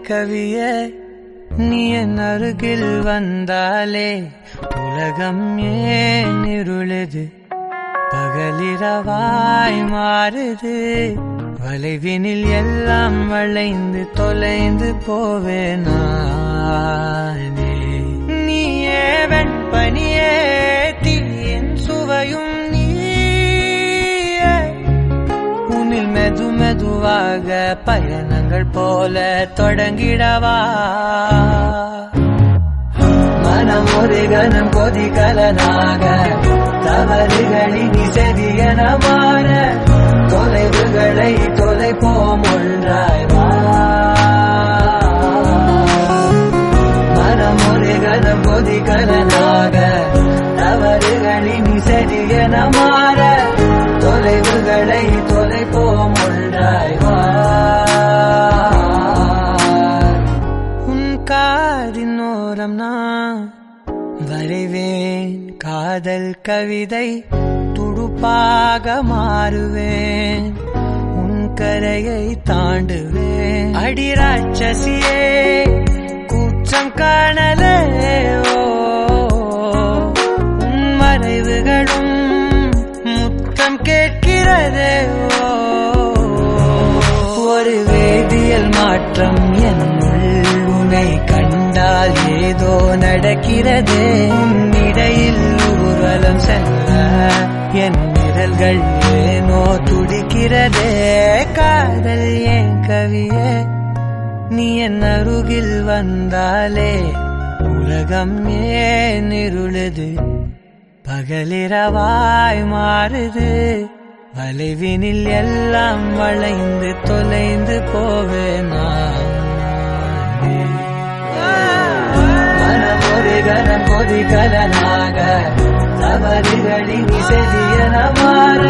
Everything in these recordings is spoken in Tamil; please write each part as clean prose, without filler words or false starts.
கவியே நீ என் அருகில் வந்தாலே உலகம் ஏன் இருளுது பகலிரவாய் மாறுது வளைவினில் எல்லாம் வளைந்து தொலைந்து போவேனே நீயே வெண்பனியே தீயின் சுவையும் உன்னில் மெது மெதுவாக பயணங்கள் போல தொடங்கிடவா மனம் ஒரு கணம் கொதிகலனாக தவறுகளின் செதியன மாற தொலைவுகளை தொலைப்போம் ஒன்றாய் வா மனம் ஒரு கணம் கொதிகலனாக தவறுகளின் செதியன மாற தொலைவுகளை தொலைப்போம் ஒன்றாய் வா உன் காதின் ஓரம் நான் வரைவேன் காதல் கவிதை துடுப்பாக மாறுவேன் உன் கரையை தாண்டுவேன் அடி ராட்சசியே கூச்சம் காணலே உன் மறைவுகளும் முத்தம் கேட்கிறதே ஒரு வேதியியல் மாற்றம் என்னுள் உன்னை கண்டால் ஏதோ நடக்கிறதே இடையில் ஊர்வலம் செல்ல என் விரல்கள் ஏனோ துடிக்கிறதே காதல் ஏன் கவியே நீ என் அருகில் வந்தாலே உலகம் ஏன் இருளுது பகலிரவாய் மாறுது வளைவினில் எல்லாம் வளைந்து தொலைந்து போவேனா மனம் ஒரு கணம் கொதிகலனாக தவறுகளின் செதியன மாற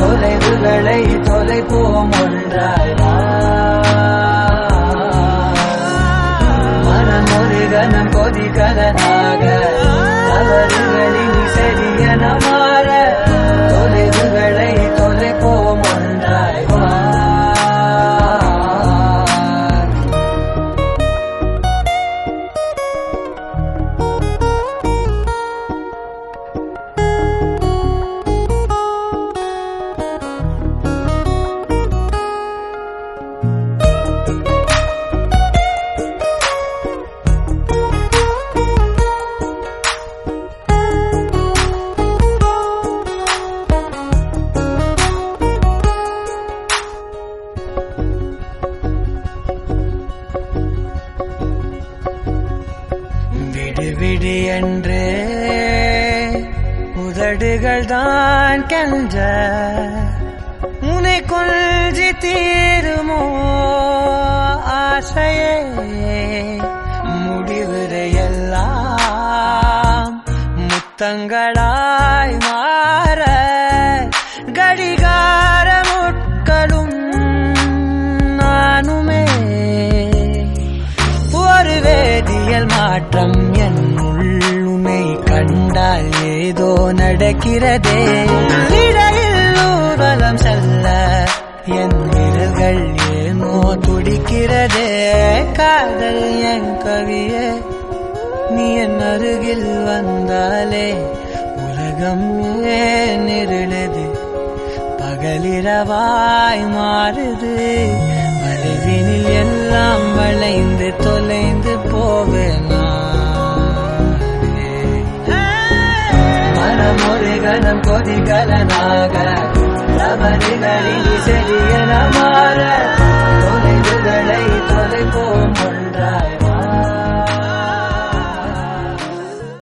தொலைவுகளை தொலைப்போம் ஒன்றாய் வா மனம் ஒரு கணம் கொதிகலனாக தவறுகளின் செதியன மாற தொலைவுகளை தொலைப்போம் ஒன்றாய் வா விடு என்று உதடுகள் தான் கென்ற உன்னை கொஞ்சி தீருமோ ஆசையே முடிவுரையெல்லாம் முத்தங்களாய் மாற கடிகார முட்களும் நானுமே ஒரு வேதியியல் மாற்றம் உன்னை கண்டால் ஏதோ நடக்கிறதே இடையில் ஊர்வலம் செல்ல என் விரல்கள் ஏனோ துடிக்கிறதே காதல் என் கவியே நீ என் அருகில் வந்தாலே உலகம் ஏன் இருளுது பகலிரவாய் மாறுது வளைவினில் எல்லாம் வளைந்து தொலைந்து போவேனா மனம் ஒரு கணம் கொதிகலனாக தவறுகளின் செதியன மாற